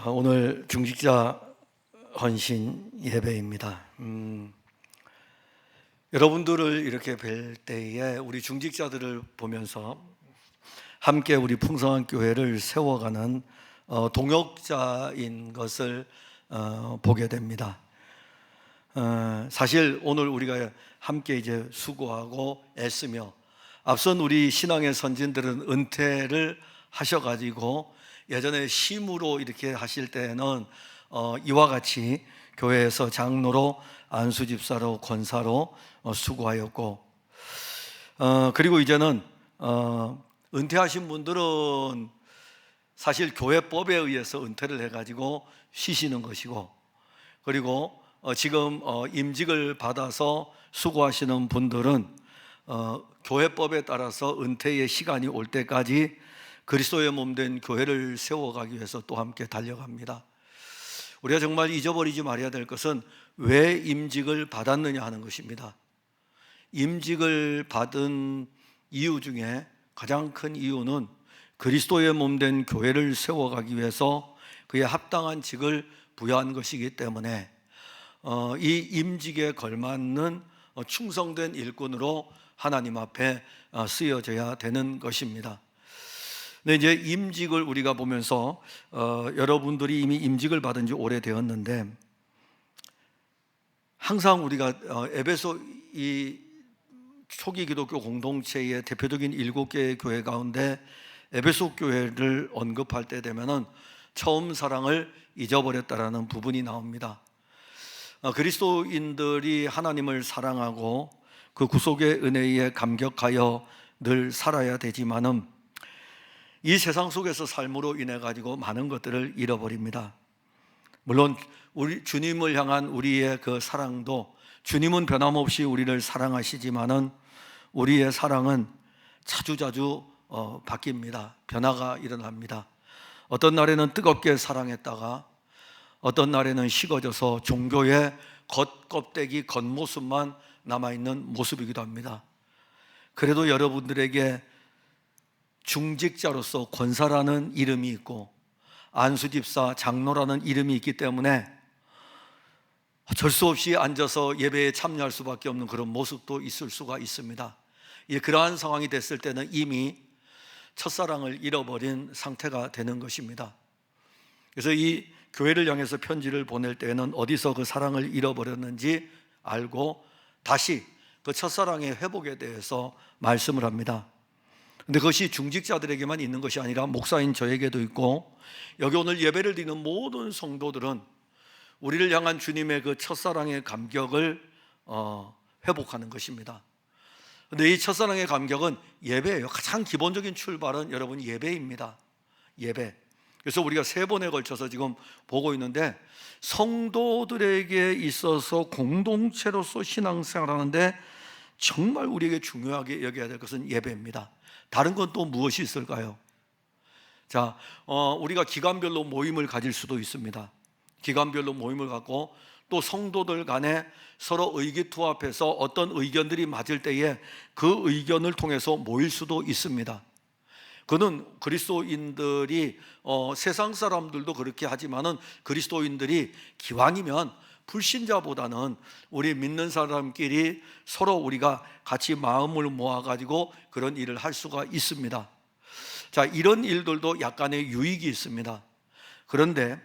오늘 중직자 헌신 예배입니다. 여러분들을 이렇게 뵐 때에 우리 중직자들을 보면서 함께 우리 풍성한 교회를 세워가는 동역자인 것을 보게 됩니다. 사실 오늘 우리가 함께 이제 수고하고 애쓰며 앞선 우리 신앙의 선진들은 은퇴를 하셔가지고 예전에 심으로 이렇게 하실 때는 이와 같이 교회에서 장로로, 안수집사로, 권사로 수고하였고, 그리고 이제는 은퇴하신 분들은 사실 교회법에 의해서 은퇴를 해가지고 쉬시는 것이고, 그리고 지금 임직을 받아서 수고하시는 분들은 교회법에 따라서 은퇴의 시간이 올 때까지 그리스도의 몸된 교회를 세워가기 위해서 또 함께 달려갑니다. 우리가 정말 잊어버리지 말아야 될 것은 왜 임직을 받았느냐 하는 것입니다. 임직을 받은 이유 중에 가장 큰 이유는 그리스도의 몸된 교회를 세워가기 위해서 그에 합당한 직을 부여한 것이기 때문에 이 임직에 걸맞는 충성된 일꾼으로 하나님 앞에 쓰여져야 되는 것입니다. 네, 이제 임직을 우리가 보면서 여러분들이 이미 임직을 받은 지 오래되었는데 항상 우리가 에베소 이 초기 기독교 공동체의 대표적인 7개의 교회 가운데 에베소 교회를 언급할 때 되면은 처음 사랑을 잊어버렸다라는 부분이 나옵니다. 그리스도인들이 하나님을 사랑하고 그 구속의 은혜에 감격하여 늘 살아야 되지만은 이 세상 속에서 삶으로 인해 가지고 많은 것들을 잃어버립니다. 물론 우리 주님을 향한 우리의 그 사랑도 주님은 변함없이 우리를 사랑하시지만은 우리의 사랑은 자주자주 바뀝니다. 변화가 일어납니다. 어떤 날에는 뜨겁게 사랑했다가 어떤 날에는 식어져서 종교의 겉껍데기 겉모습만 남아있는 모습이기도 합니다. 그래도 여러분들에게 중직자로서 권사라는 이름이 있고 안수집사, 장로라는 이름이 있기 때문에 어쩔 수 없이 앉아서 예배에 참여할 수밖에 없는 그런 모습도 있을 수가 있습니다. 그러한 상황이 됐을 때는 이미 첫사랑을 잃어버린 상태가 되는 것입니다. 그래서 이 교회를 향해서 편지를 보낼 때에는 어디서 그 사랑을 잃어버렸는지 알고 다시 그 첫사랑의 회복에 대해서 말씀을 합니다. 근데 그것이 중직자들에게만 있는 것이 아니라 목사인 저에게도 있고 여기 오늘 예배를 드리는 모든 성도들은 우리를 향한 주님의 그 첫사랑의 감격을 회복하는 것입니다. 근데 이 첫사랑의 감격은 예배예요. 가장 기본적인 출발은 여러분 예배입니다. 예배. 그래서 우리가 3번에 걸쳐서 지금 보고 있는데 성도들에게 있어서 공동체로서 신앙생활하는데 정말 우리에게 중요하게 여겨야 될 것은 예배입니다. 다른 건 또 무엇이 있을까요? 자, 우리가 기간별로 모임을 가질 수도 있습니다. 기간별로 모임을 갖고 또 성도들 간에 서로 의기투합해서 어떤 의견들이 맞을 때에 그 의견을 통해서 모일 수도 있습니다. 그는 그리스도인들이 세상 사람들도 그렇게 하지만은 그리스도인들이 기왕이면 불신자보다는 우리 믿는 사람끼리 서로 우리가 같이 마음을 모아가지고 그런 일을 할 수가 있습니다. 자, 이런 일들도 약간의 유익이 있습니다. 그런데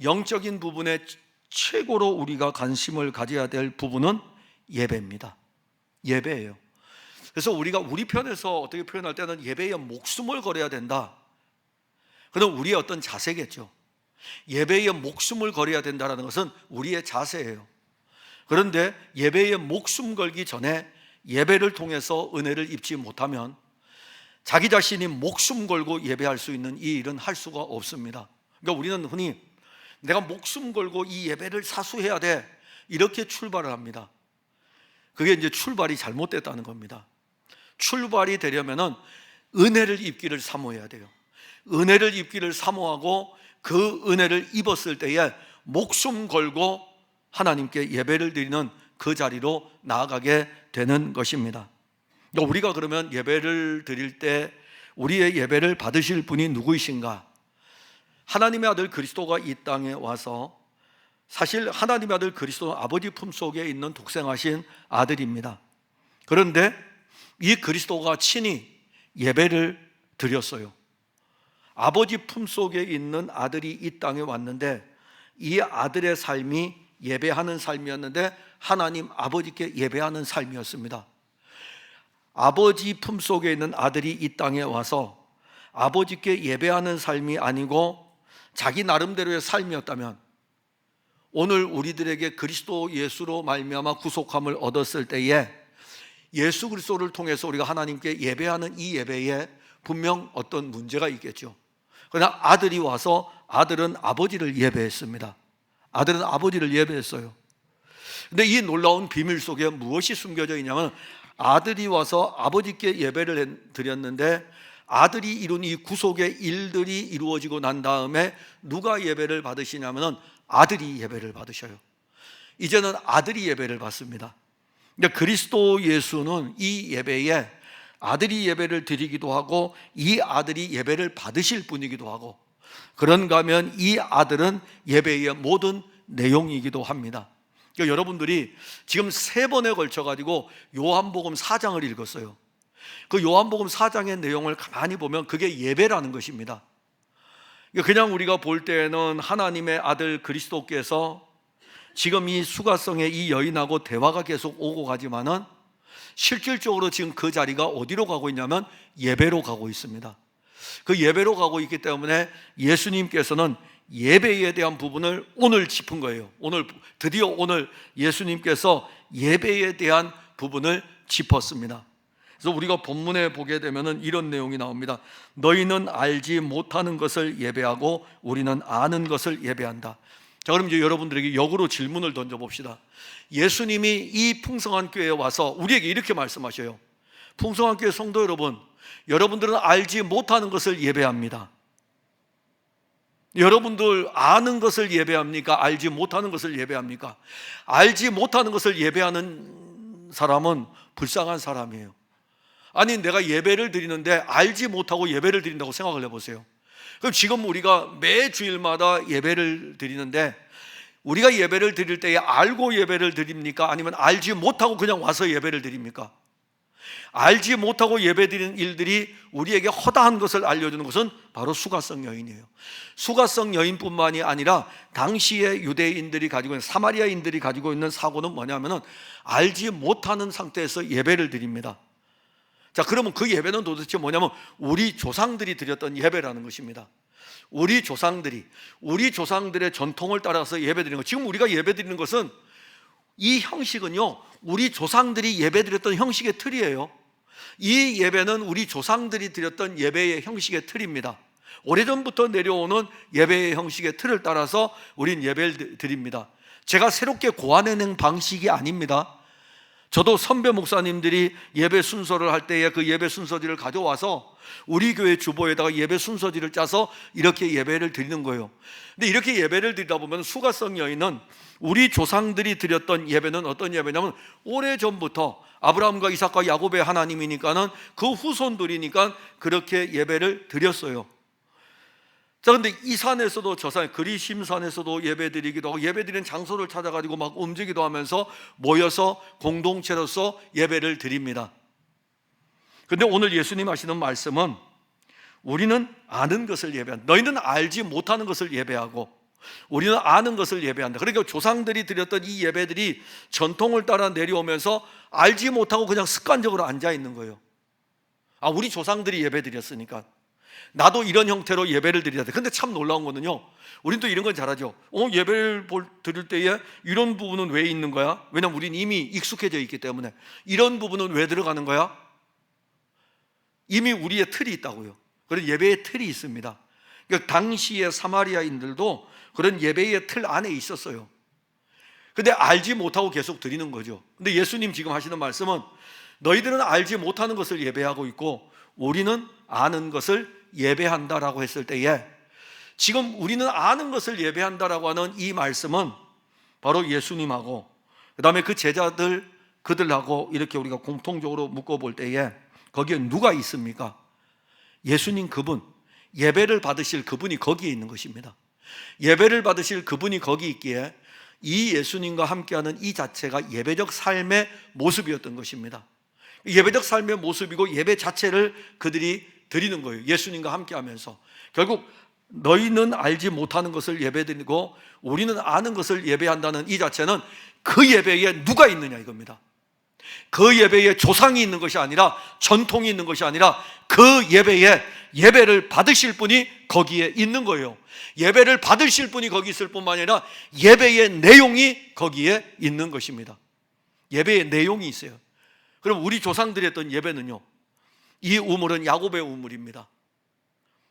영적인 부분에 최고로 우리가 관심을 가져야 될 부분은 예배입니다. 예배예요. 그래서 우리가 우리 편에서 어떻게 표현할 때는 예배에 목숨을 걸어야 된다. 그건 우리의 어떤 자세겠죠. 예배에 목숨을 걸어야 된다는 것은 우리의 자세예요. 그런데 예배에 목숨 걸기 전에 예배를 통해서 은혜를 입지 못하면 자기 자신이 목숨 걸고 예배할 수 있는 이 일은 할 수가 없습니다. 그러니까 우리는 흔히 내가 목숨 걸고 이 예배를 사수해야 돼 이렇게 출발을 합니다. 그게 이제 출발이 잘못됐다는 겁니다. 출발이 되려면은 은혜를 입기를 사모해야 돼요. 은혜를 입기를 사모하고 그 은혜를 입었을 때에 목숨 걸고 하나님께 예배를 드리는 그 자리로 나아가게 되는 것입니다. 그러니까 우리가 그러면 예배를 드릴 때 우리의 예배를 받으실 분이 누구이신가? 하나님의 아들 그리스도가 이 땅에 와서, 사실 하나님의 아들 그리스도는 아버지 품속에 있는 독생하신 아들입니다. 그런데 이 그리스도가 친히 예배를 드렸어요. 아버지 품속에 있는 아들이 이 땅에 왔는데 이 아들의 삶이 예배하는 삶이었는데 하나님 아버지께 예배하는 삶이었습니다. 아버지 품속에 있는 아들이 이 땅에 와서 아버지께 예배하는 삶이 아니고 자기 나름대로의 삶이었다면, 오늘 우리들에게 그리스도 예수로 말미암아 구속함을 얻었을 때에 예수 그리스도를 통해서 우리가 하나님께 예배하는 이 예배에 분명 어떤 문제가 있겠죠. 그러나 아들이 와서 아들은 아버지를 예배했습니다. 아들은 아버지를 예배했어요. 근데 이 놀라운 비밀 속에 무엇이 숨겨져 있냐면, 아들이 와서 아버지께 예배를 드렸는데 아들이 이룬 이 구속의 일들이 이루어지고 난 다음에 누가 예배를 받으시냐면 아들이 예배를 받으셔요. 이제는 아들이 예배를 받습니다. 그러니까 그리스도 예수는 이 예배에 아들이 예배를 드리기도 하고 이 아들이 예배를 받으실 분이기도 하고, 그런가 하면 이 아들은 예배의 모든 내용이기도 합니다. 그러니까 여러분들이 지금 3번에 걸쳐가지고 요한복음 4장을 읽었어요. 그 요한복음 4장의 내용을 가만히 보면 그게 예배라는 것입니다. 그냥 우리가 볼 때는 하나님의 아들 그리스도께서 지금 이 수가성의 이 여인하고 대화가 계속 오고 가지만은 실질적으로 지금 그 자리가 어디로 가고 있냐면 예배로 가고 있습니다. 그 예배로 가고 있기 때문에 예수님께서는 예배에 대한 부분을 오늘 짚은 거예요. 드디어 오늘 예수님께서 예배에 대한 부분을 짚었습니다. 그래서 우리가 본문에 보게 되면 이런 내용이 나옵니다. 너희는 알지 못하는 것을 예배하고 우리는 아는 것을 예배한다. 자, 그럼 이제 여러분들에게 역으로 질문을 던져봅시다. 예수님이 이 풍성한 교회에 와서 우리에게 이렇게 말씀하셔요. 풍성한 교회 성도 여러분, 여러분들은 알지 못하는 것을 예배합니다. 여러분들 아는 것을 예배합니까? 알지 못하는 것을 예배합니까? 알지 못하는 것을 예배하는 사람은 불쌍한 사람이에요. 아니, 내가 예배를 드리는데 알지 못하고 예배를 드린다고 생각을 해보세요. 그럼 지금 우리가 매 주일마다 예배를 드리는데 우리가 예배를 드릴 때에 알고 예배를 드립니까? 아니면 알지 못하고 그냥 와서 예배를 드립니까? 알지 못하고 예배드리는 일들이 우리에게 허다한 것을 알려주는 것은 바로 수가성 여인이에요. 수가성 여인뿐만이 아니라 당시의 유대인들이 가지고 있는, 사마리아인들이 가지고 있는 사고는 뭐냐면은 알지 못하는 상태에서 예배를 드립니다. 자, 그러면 그 예배는 도대체 뭐냐면 우리 조상들이 드렸던 예배라는 것입니다. 우리 조상들의 전통을 따라서 예배드리는 것. 지금 우리가 예배드리는 것은, 이 형식은요 우리 조상들이 예배드렸던 형식의 틀이에요. 이 예배는 우리 조상들이 드렸던 예배의 형식의 틀입니다. 오래전부터 내려오는 예배의 형식의 틀을 따라서 우린 예배를 드립니다. 제가 새롭게 고안해낸 방식이 아닙니다. 저도 선배 목사님들이 예배 순서를 할 때에 그 예배 순서지를 가져와서 우리 교회 주보에다가 예배 순서지를 짜서 이렇게 예배를 드리는 거예요. 근데 이렇게 예배를 드리다 보면 수가성 여인은 우리 조상들이 드렸던 예배는 어떤 예배냐면 오래전부터 아브라함과 이삭과 야곱의 하나님이니까는 그 후손들이니까 그렇게 예배를 드렸어요. 자, 근데 이 산에서도 저 산, 그리심산에서도 예배 드리기도 하고 예배 드리는 장소를 찾아가지고 막 움직이기도 하면서 모여서 공동체로서 예배를 드립니다. 근데 오늘 예수님 하시는 말씀은 우리는 아는 것을 예배한다. 너희는 알지 못하는 것을 예배하고 우리는 아는 것을 예배한다. 그러니까 조상들이 드렸던 이 예배들이 전통을 따라 내려오면서 알지 못하고 그냥 습관적으로 앉아 있는 거예요. 아, 우리 조상들이 예배 드렸으니까 나도 이런 형태로 예배를 드려야 돼. 근데 참 놀라운 거는요, 우린 또 이런 건 잘하죠. 예배를 드릴 때에 이런 부분은 왜 있는 거야? 왜냐면 우린 이미 익숙해져 있기 때문에. 이런 부분은 왜 들어가는 거야? 이미 우리의 틀이 있다고요. 그런 예배의 틀이 있습니다. 그러니까 당시의 사마리아인들도 그런 예배의 틀 안에 있었어요. 근데 알지 못하고 계속 드리는 거죠. 근데 예수님 지금 하시는 말씀은 너희들은 알지 못하는 것을 예배하고 있고 우리는 아는 것을 예배한다라고 했을 때에, 지금 우리는 아는 것을 예배한다라고 하는 이 말씀은 바로 예수님하고 그 다음에 그 제자들, 그들하고 이렇게 우리가 공통적으로 묶어볼 때에 거기에 누가 있습니까? 예수님 그분, 예배를 받으실 그분이 거기에 있는 것입니다. 예배를 받으실 그분이 거기 있기에 이 예수님과 함께하는 이 자체가 예배적 삶의 모습이었던 것입니다. 예배적 삶의 모습이고 예배 자체를 그들이 드리는 거예요. 예수님과 함께하면서 결국 너희는 알지 못하는 것을 예배드리고 우리는 아는 것을 예배한다는 이 자체는 그 예배에 누가 있느냐 이겁니다. 그 예배에 조상이 있는 것이 아니라, 전통이 있는 것이 아니라 그 예배에 예배를 받으실 분이 거기에 있는 거예요. 예배를 받으실 분이 거기 있을 뿐만 아니라 예배의 내용이 거기에 있는 것입니다. 예배의 내용이 있어요. 그럼 우리 조상들이 했던 예배는요, 이 우물은 야곱의 우물입니다.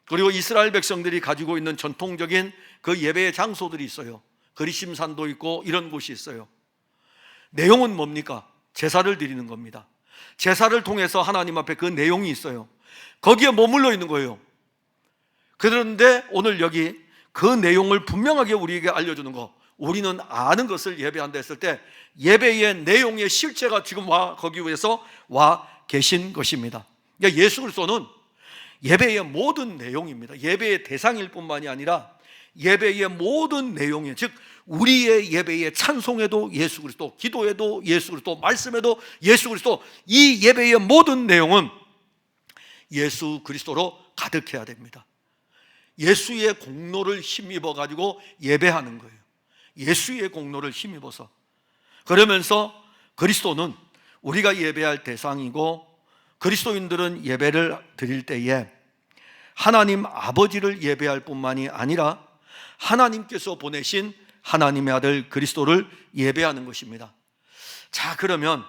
그리고 이스라엘 백성들이 가지고 있는 전통적인 그 예배의 장소들이 있어요. 그리심산도 있고 이런 곳이 있어요. 내용은 뭡니까? 제사를 드리는 겁니다. 제사를 통해서 하나님 앞에 그 내용이 있어요. 거기에 머물러 있는 거예요. 그런데 오늘 여기 그 내용을 분명하게 우리에게 알려주는 거, 우리는 아는 것을 예배한다 했을 때 예배의 내용의 실체가 지금 거기 위해서 와 계신 것입니다. 그러니까 예수 그리스도는 예배의 모든 내용입니다. 예배의 대상일 뿐만이 아니라 예배의 모든 내용이에요. 즉 우리의 예배의 찬송에도 예수 그리스도, 기도에도 예수 그리스도, 말씀에도 예수 그리스도, 이 예배의 모든 내용은 예수 그리스도로 가득해야 됩니다. 예수의 공로를 힘입어 가지고 예배하는 거예요. 예수의 공로를 힘입어서. 그러면서 그리스도는 우리가 예배할 대상이고, 그리스도인들은 예배를 드릴 때에 하나님 아버지를 예배할 뿐만이 아니라 하나님께서 보내신 하나님의 아들 그리스도를 예배하는 것입니다. 자, 그러면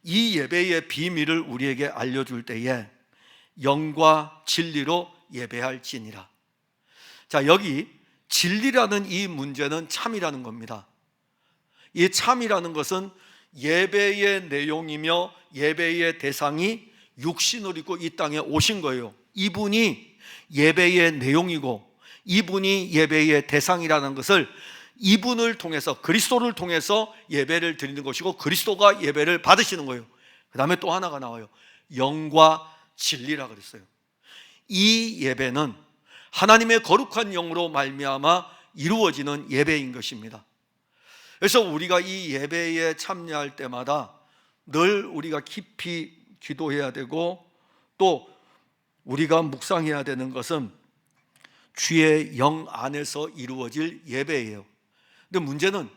이 예배의 비밀을 우리에게 알려줄 때에 영과 진리로 예배할지니라. 자, 여기 진리라는 이 문제는 참이라는 겁니다. 이 참이라는 것은 예배의 내용이며 예배의 대상이 육신을 입고 이 땅에 오신 거예요. 이분이 예배의 내용이고 이분이 예배의 대상이라는 것을 이분을 통해서, 그리스도를 통해서 예배를 드리는 것이고 그리스도가 예배를 받으시는 거예요. 그 다음에 또 하나가 나와요. 영과 진리라 그랬어요. 이 예배는 하나님의 거룩한 영으로 말미암아 이루어지는 예배인 것입니다. 그래서 우리가 이 예배에 참여할 때마다 늘 우리가 깊이 기도해야 되고, 또 우리가 묵상해야 되는 것은 주의 영 안에서 이루어질 예배예요. 근데 문제는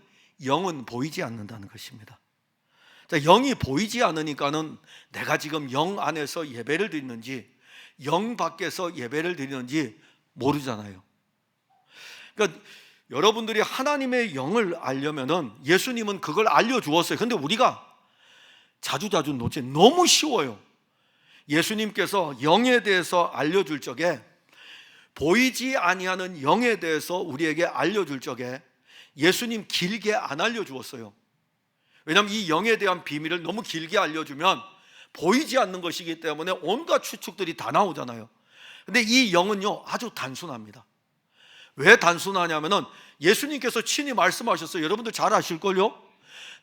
영은 보이지 않는다는 것입니다. 자, 영이 보이지 않으니까는 내가 지금 영 안에서 예배를 드리는지 영 밖에서 예배를 드리는지 모르잖아요. 그러니까 여러분들이 하나님의 영을 알려면은 예수님은 그걸 알려주었어요. 근데 우리가 자주자주 놓치, 너무 쉬워요. 예수님께서 영에 대해서 알려줄 적에, 보이지 아니하는 영에 대해서 우리에게 알려줄 적에 예수님 길게 안 알려주었어요. 왜냐하면 이 영에 대한 비밀을 너무 길게 알려주면 보이지 않는 것이기 때문에 온갖 추측들이 다 나오잖아요. 근데 이 영은요 아주 단순합니다. 왜 단순하냐면은 예수님께서 친히 말씀하셨어요. 여러분들 잘 아실걸요?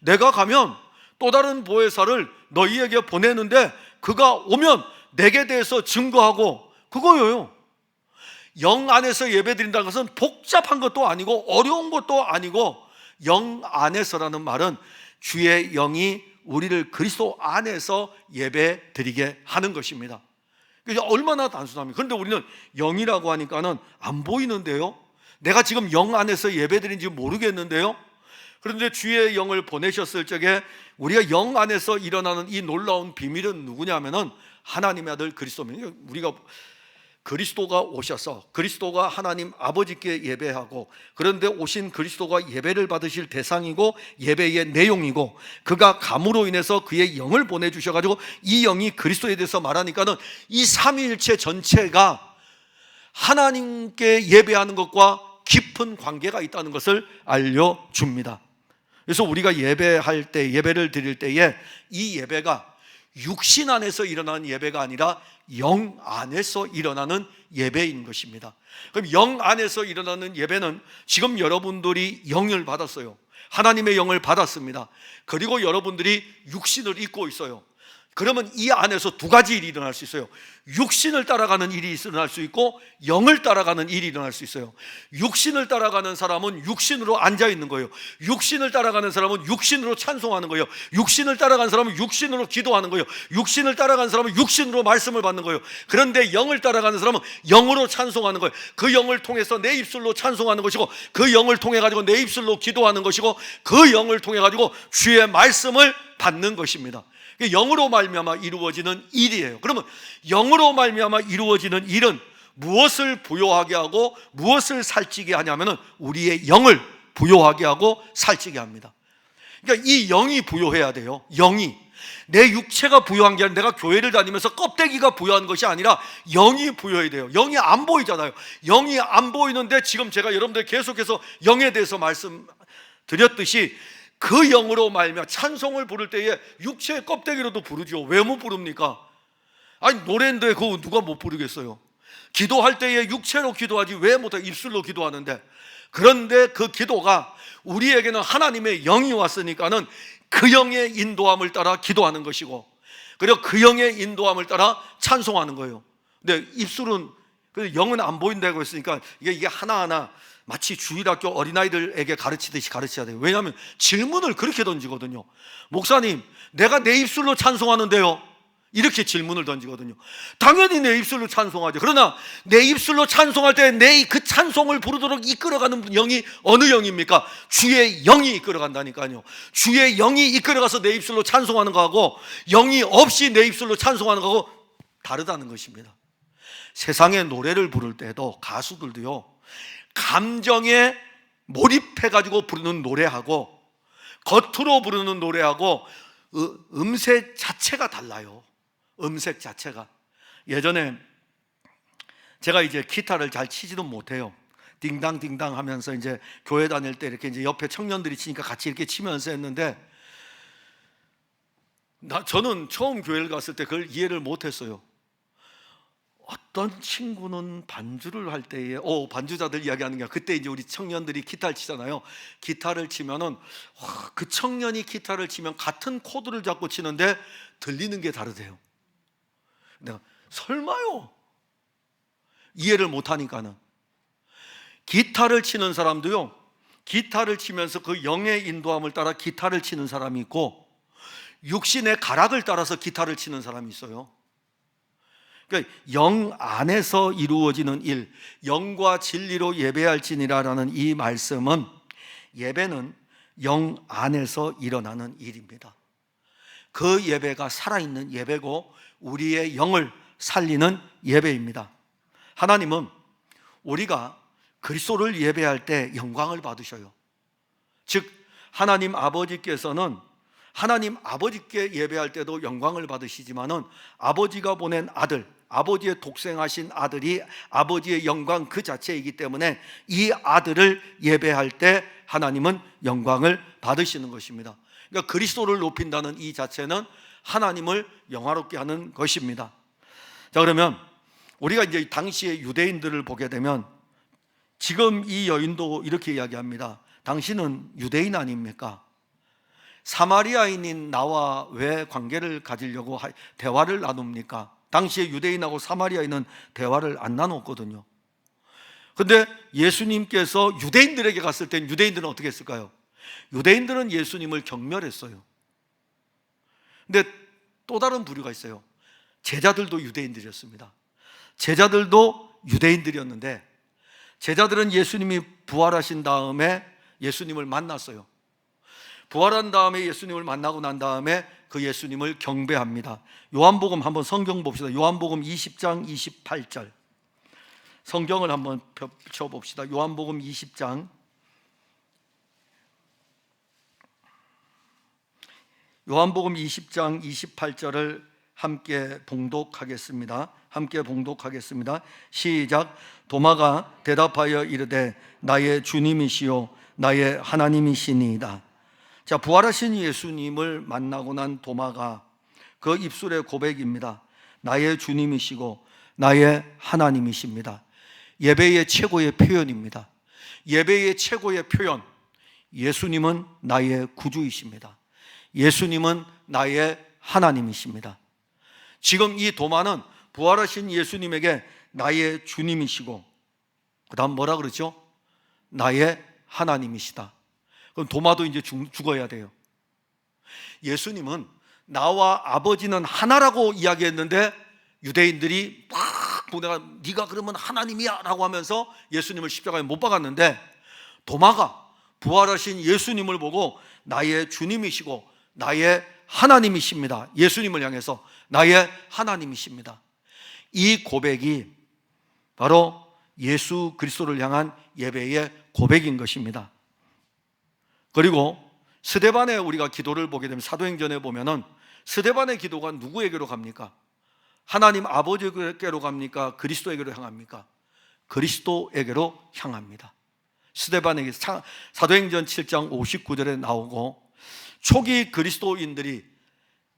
내가 가면 또 다른 보혜사를 너희에게 보내는데 그가 오면 내게 대해서 증거하고, 그거예요. 영 안에서 예배드린다는 것은 복잡한 것도 아니고 어려운 것도 아니고, 영 안에서라는 말은 주의 영이 우리를 그리스도 안에서 예배드리게 하는 것입니다. 그래서 얼마나 단순합니까? 그런데 우리는 영이라고 하니까는 안 보이는데요, 내가 지금 영 안에서 예배드린지 모르겠는데요. 그런데 주의 영을 보내셨을 적에 우리가 영 안에서 일어나는 이 놀라운 비밀은 누구냐면은 하나님의 아들 그리스도입니다. 우리가 그리스도가 오셔서 그리스도가 하나님 아버지께 예배하고, 그런데 오신 그리스도가 예배를 받으실 대상이고 예배의 내용이고, 그가 감으로 인해서 그의 영을 보내주셔가지고 이 영이 그리스도에 대해서 말하니까는 이 삼위일체 전체가 하나님께 예배하는 것과 깊은 관계가 있다는 것을 알려줍니다. 그래서 우리가 예배할 때, 예배를 드릴 때에 이 예배가 육신 안에서 일어나는 예배가 아니라 영 안에서 일어나는 예배인 것입니다. 그럼 영 안에서 일어나는 예배는 지금 여러분들이 영을 받았어요. 하나님의 영을 받았습니다. 그리고 여러분들이 육신을 입고 있어요. 그러면 이 안에서 두 가지 일이 일어날 수 있어요. 육신을 따라가는 일이 일어날 수 있고 영을 따라가는 일이 일어날 수 있어요. 육신을 따라가는 사람은 육신으로 앉아 있는 거예요. 육신을 따라가는 사람은 육신으로 찬송하는 거예요. 육신을 따라가는 사람은 육신으로 기도하는 거예요. 육신을 따라가는 사람은 육신으로 말씀을 받는 거예요. 그런데 영을 따라가는 사람은 영으로 찬송하는 거예요. 그 영을 통해서 내 입술로 찬송하는 것이고, 그 영을 통해 가지고 내 입술로 기도하는 것이고, 그 영을 통해 가지고 주의 말씀을 받는 것입니다. 영으로 말미암아 이루어지는 일이에요. 그러면 영으로 말미암아 이루어지는 일은 무엇을 부요하게 하고 무엇을 살찌게 하냐면은 우리의 영을 부요하게 하고 살찌게 합니다. 그러니까 이 영이 부요해야 돼요. 영이, 내 육체가 부요한 게 아니라 내가 교회를 다니면서 껍데기가 부요한 것이 아니라 영이 부요해야 돼요. 영이 안 보이잖아요. 영이 안 보이는데 지금 제가 여러분들 계속해서 영에 대해서 말씀드렸듯이 그 영으로 말미암아 찬송을 부를 때에 육체의 껍데기로도 부르죠. 왜 못 부릅니까? 아니, 노래인데 그거 누가 못 부르겠어요? 기도할 때에 육체로 기도하지 왜 못해? 입술로 기도하는데. 그런데 그 기도가 우리에게는 하나님의 영이 왔으니까는 그 영의 인도함을 따라 기도하는 것이고, 그리고 그 영의 인도함을 따라 찬송하는 거예요. 근데 입술은, 영은 안 보인다고 했으니까 이게 하나하나 마치 주일학교 어린아이들에게 가르치듯이 가르쳐야 돼요. 왜냐하면 질문을 그렇게 던지거든요. 목사님, 내가 내 입술로 찬송하는데요, 이렇게 질문을 던지거든요. 당연히 내 입술로 찬송하죠. 그러나 내 입술로 찬송할 때 내 그 찬송을 부르도록 이끌어가는 영이 어느 영입니까? 주의 영이 이끌어간다니까요. 주의 영이 이끌어가서 내 입술로 찬송하는 거하고 영이 없이 내 입술로 찬송하는 거하고 다르다는 것입니다. 세상의 노래를 부를 때도 가수들도요, 감정에 몰입해가지고 부르는 노래하고 겉으로 부르는 노래하고 음색 자체가 달라요. 음색 자체가. 예전에 제가 이제 기타를 잘 치지도 못해요. 딩당딩당 하면서 이제 교회 다닐 때 이렇게 이제 옆에 청년들이 치니까 같이 이렇게 치면서 했는데, 저는 처음 교회를 갔을 때 그걸 이해를 못했어요. 어떤 친구는 반주를 할 때에, 반주자들 이야기하는 게, 그때 이제 우리 청년들이 기타를 치잖아요. 기타를 치면은 그 청년이 기타를 치면 같은 코드를 잡고 치는데 들리는 게 다르대요. 내가 설마요? 이해를 못하니까는. 기타를 치는 사람도요, 기타를 치면서 그 영의 인도함을 따라 기타를 치는 사람이 있고, 육신의 가락을 따라서 기타를 치는 사람이 있어요. 그러니까 영 안에서 이루어지는 일, 영과 진리로 예배할지니라라는 이 말씀은, 예배는 영 안에서 일어나는 일입니다. 그 예배가 살아있는 예배고 우리의 영을 살리는 예배입니다. 하나님은 우리가 그리스도를 예배할 때 영광을 받으셔요. 즉 하나님 아버지께서는 하나님 아버지께 예배할 때도 영광을 받으시지만은 아버지가 보낸 아들, 아버지의 독생하신 아들이 아버지의 영광 그 자체이기 때문에 이 아들을 예배할 때 하나님은 영광을 받으시는 것입니다. 그러니까 그리스도를 높인다는 이 자체는 하나님을 영화롭게 하는 것입니다. 자, 그러면 우리가 이제 당시의 유대인들을 보게 되면 지금 이 여인도 이렇게 이야기합니다. 당신은 유대인 아닙니까? 사마리아인인 나와 왜 관계를 가지려고 대화를 나눕니까? 당시에 유대인하고 사마리아인은 대화를 안 나눴거든요. 그런데 예수님께서 유대인들에게 갔을 땐 유대인들은 어떻게 했을까요? 유대인들은 예수님을 경멸했어요. 근데 또 다른 부류가 있어요. 제자들도 유대인들이었습니다. 제자들도 유대인들이었는데 제자들은 예수님이 부활하신 다음에 예수님을 만났어요. 부활한 다음에 예수님을 만나고 난 다음에 그 예수님을 경배합니다. 요한복음 한번 성경 봅시다. 요한복음 20장 28절 성경을 한번 펴봅시다. 요한복음 20장 요한복음 20장 28절을 함께 봉독하겠습니다. 함께 봉독하겠습니다. 시작. 도마가 대답하여 이르되 나의 주님이시요 나의 하나님이시니이다. 자, 부활하신 예수님을 만나고 난 도마가 그 입술의 고백입니다. 나의 주님이시고 나의 하나님이십니다. 예배의 최고의 표현입니다. 예배의 최고의 표현. 예수님은 나의 구주이십니다. 예수님은 나의 하나님이십니다. 지금 이 도마는 부활하신 예수님에게 나의 주님이시고, 그 다음 뭐라 그러죠? 나의 하나님이시다. 그럼 도마도 이제 죽어야 돼요. 예수님은 나와 아버지는 하나라고 이야기했는데 유대인들이 막 보내가 네가 그러면 하나님이야 라고 하면서 예수님을 십자가에 못 박았는데, 도마가 부활하신 예수님을 보고 나의 주님이시고 나의 하나님이십니다, 예수님을 향해서 나의 하나님이십니다, 이 고백이 바로 예수 그리스도를 향한 예배의 고백인 것입니다. 그리고 스데반의 우리가 기도를 보게 되면 사도행전에 보면은 스데반의 기도가 누구에게로 갑니까? 하나님 아버지에게로 갑니까? 그리스도에게로 향합니까? 그리스도에게로 향합니다. 스데반에게 사도행전 7장 59절에 나오고, 초기 그리스도인들이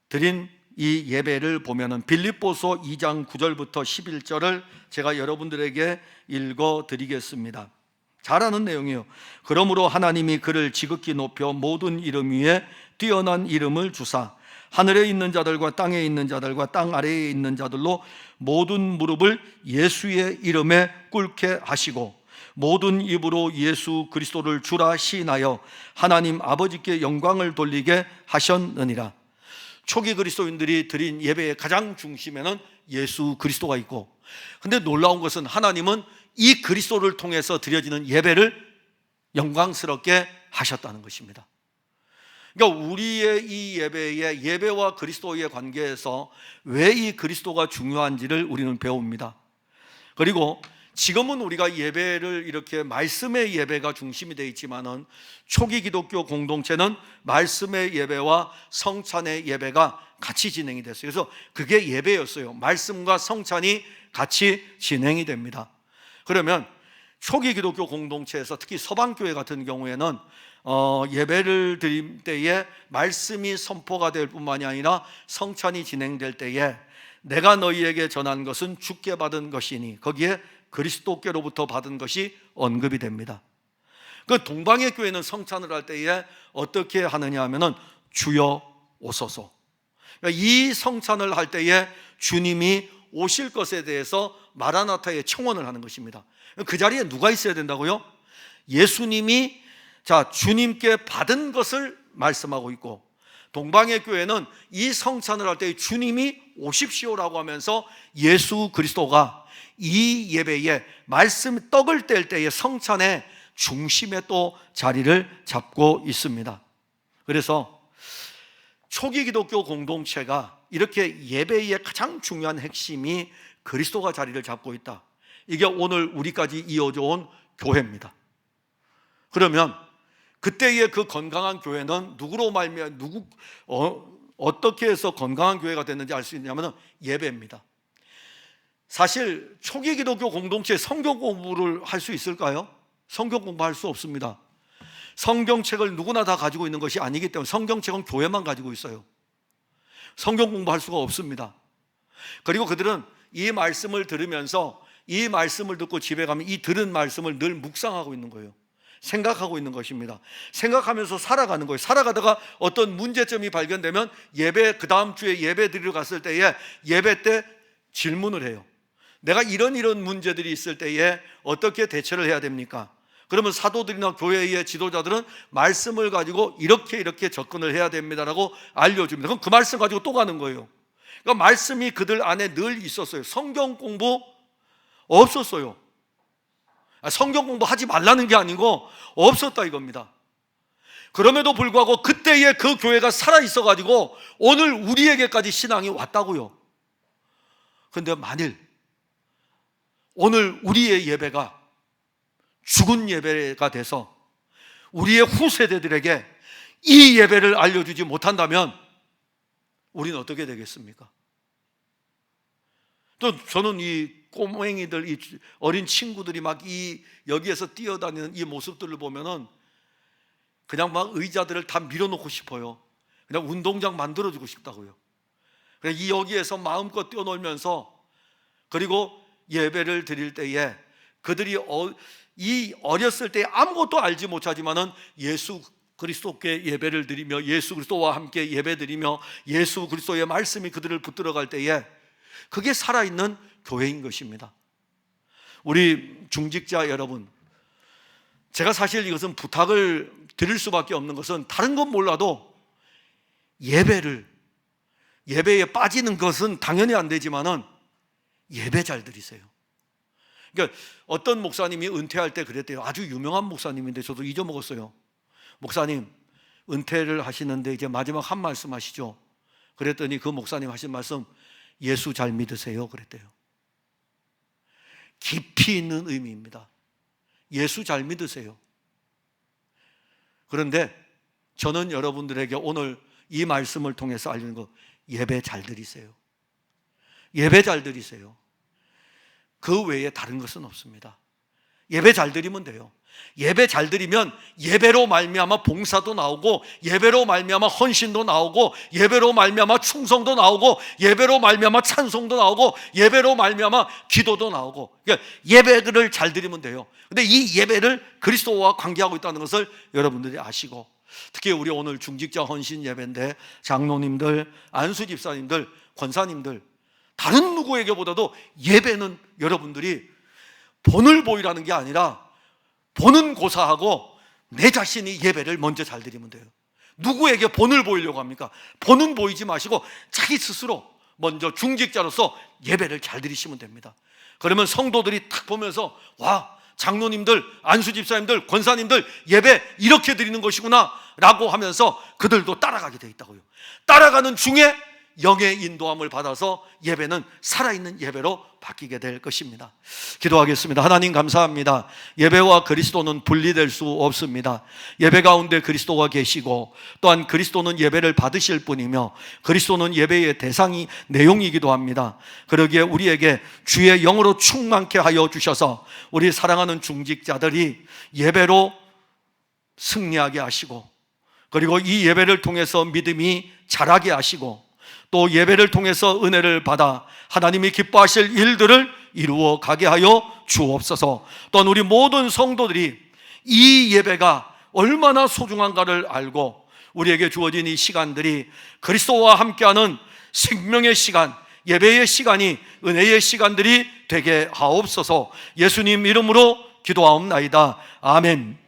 드린 이 예배를 보면은 빌립보서 2장 9절부터 11절을 제가 여러분들에게 읽어 드리겠습니다. 잘 아는 내용이에요. 그러므로 하나님이 그를 지극히 높여 모든 이름 위에 뛰어난 이름을 주사 하늘에 있는 자들과 땅에 있는 자들과 땅 아래에 있는 자들로 모든 무릎을 예수의 이름에 꿇게 하시고 모든 입으로 예수 그리스도를 주라 시인하여 하나님 아버지께 영광을 돌리게 하셨느니라. 초기 그리스도인들이 드린 예배의 가장 중심에는 예수 그리스도가 있고, 근데 놀라운 것은 하나님은 이 그리스도를 통해서 드려지는 예배를 영광스럽게 하셨다는 것입니다. 그러니까 우리의 이 예배의 예배와 그리스도의 관계에서 왜 이 그리스도가 중요한지를 우리는 배웁니다. 그리고 지금은 우리가 예배를 이렇게 말씀의 예배가 중심이 되어 있지만은 초기 기독교 공동체는 말씀의 예배와 성찬의 예배가 같이 진행이 됐어요. 그래서 그게 예배였어요. 말씀과 성찬이 같이 진행이 됩니다. 그러면 초기 기독교 공동체에서 특히 서방교회 같은 경우에는 예배를 드릴 때에 말씀이 선포가 될 뿐만이 아니라 성찬이 진행될 때에 내가 너희에게 전한 것은 주께 받은 것이니 거기에 그리스도께로부터 받은 것이 언급이 됩니다. 그 동방의 교회는 성찬을 할 때에 어떻게 하느냐 하면은 주여 오소서. 그러니까 이 성찬을 할 때에 주님이 오실 것에 대해서 마라나타의 청원을 하는 것입니다. 그 자리에 누가 있어야 된다고요? 예수님이 주님께 받은 것을 말씀하고 있고, 동방의 교회는 이 성찬을 할 때 주님이 오십시오라고 하면서 예수 그리스도가 이 예배에 말씀 떡을 뗄 때의 성찬의 중심에 또 자리를 잡고 있습니다. 그래서 초기 기독교 공동체가 이렇게 예배의 가장 중요한 핵심이 그리스도가 자리를 잡고 있다, 이게 오늘 우리까지 이어져 온 교회입니다. 그러면 그때의 그 건강한 교회는 누구로 말미암아 어떻게 해서 건강한 교회가 됐는지 알 수 있냐면 예배입니다. 사실 초기 기독교 공동체에 성경 공부를 할 수 있을까요? 성경 공부할 수 없습니다. 성경책을 누구나 다 가지고 있는 것이 아니기 때문에 성경책은 교회만 가지고 있어요. 성경 공부할 수가 없습니다. 그리고 그들은 이 말씀을 들으면서 이 말씀을 듣고 집에 가면 이 들은 말씀을 늘 묵상하고 있는 거예요. 생각하고 있는 것입니다. 생각하면서 살아가는 거예요. 살아가다가 어떤 문제점이 발견되면 예배, 그 다음 주에 예배 드리러 갔을 때에 예배 때 질문을 해요. 내가 이런 문제들이 있을 때에 어떻게 대처를 해야 됩니까? 그러면 사도들이나 교회의 지도자들은 말씀을 가지고 이렇게 접근을 해야 됩니다라고 알려줍니다. 그럼 그 말씀 가지고 또 가는 거예요. 그러니까 말씀이 그들 안에 늘 있었어요. 성경 공부 없었어요. 성경 공부하지 말라는 게 아니고 없었다 이겁니다. 그럼에도 불구하고 그때의 그 교회가 살아있어가지고 오늘 우리에게까지 신앙이 왔다고요. 그런데 만일 오늘 우리의 예배가 죽은 예배가 돼서 우리의 후세대들에게 이 예배를 알려주지 못한다면 우리는 어떻게 되겠습니까? 또 저는 이 꼬맹이들, 이 어린 친구들이 막 여기에서 뛰어다니는 이 모습들을 보면은 그냥 막 의자들을 다 밀어놓고 싶어요. 그냥 운동장 만들어주고 싶다고요. 그냥 여기에서 마음껏 뛰어놀면서, 그리고 예배를 드릴 때에 그들이 이 어렸을 때 아무것도 알지 못하지만은 예수 그리스도께 예배를 드리며 예수 그리스도와 함께 예배드리며 예수 그리스도의 말씀이 그들을 붙들어갈 때에 그게 살아있는 교회인 것입니다. 우리 중직자 여러분, 제가 사실 이것은 부탁을 드릴 수밖에 없는 것은 다른 건 몰라도 예배에 빠지는 것은 당연히 안 되지만은 예배 잘 드리세요. 그러니까 어떤 목사님이 은퇴할 때 그랬대요. 아주 유명한 목사님인데 저도 잊어먹었어요. 목사님, 은퇴를 하시는데 이제 마지막 한 말씀 하시죠. 그랬더니 그 목사님 하신 말씀, 예수 잘 믿으세요 그랬대요. 깊이 있는 의미입니다. 예수 잘 믿으세요. 그런데 저는 여러분들에게 오늘 이 말씀을 통해서 알리는 거, 예배 잘 드리세요. 예배 잘 드리세요. 그 외에 다른 것은 없습니다. 예배 잘 드리면 돼요. 예배 잘 드리면 예배로 말미암아 봉사도 나오고, 예배로 말미암아 헌신도 나오고, 예배로 말미암아 충성도 나오고, 예배로 말미암아 찬송도 나오고, 예배로 말미암아 기도도 나오고. 그러니까 예배를 잘 드리면 돼요. 근데 이 예배를 그리스도와 관계하고 있다는 것을 여러분들이 아시고, 특히 우리 오늘 중직자 헌신 예배인데 장로님들, 안수 집사님들, 권사님들, 다른 누구에게보다도 예배는 여러분들이 본을 보이라는 게 아니라 본은 고사하고 내 자신이 예배를 먼저 잘 드리면 돼요. 누구에게 본을 보이려고 합니까? 본은 보이지 마시고 자기 스스로 먼저 중직자로서 예배를 잘 드리시면 됩니다. 그러면 성도들이 딱 보면서, 와, 장로님들, 안수집사님들, 권사님들 예배 이렇게 드리는 것이구나 라고 하면서 그들도 따라가게 돼 있다고요. 따라가는 중에 영의 인도함을 받아서 예배는 살아있는 예배로 바뀌게 될 것입니다. 기도하겠습니다. 하나님 감사합니다. 예배와 그리스도는 분리될 수 없습니다. 예배 가운데 그리스도가 계시고, 또한 그리스도는 예배를 받으실 분이며 그리스도는 예배의 대상이 내용이기도 합니다. 그러기에 우리에게 주의 영으로 충만케 하여 주셔서 우리 사랑하는 중직자들이 예배로 승리하게 하시고, 그리고 이 예배를 통해서 믿음이 자라게 하시고, 또 예배를 통해서 은혜를 받아 하나님이 기뻐하실 일들을 이루어 가게 하여 주옵소서. 또한 우리 모든 성도들이 이 예배가 얼마나 소중한가를 알고 우리에게 주어진 이 시간들이 그리스도와 함께하는 생명의 시간, 예배의 시간이 은혜의 시간들이 되게 하옵소서. 예수님 이름으로 기도하옵나이다. 아멘.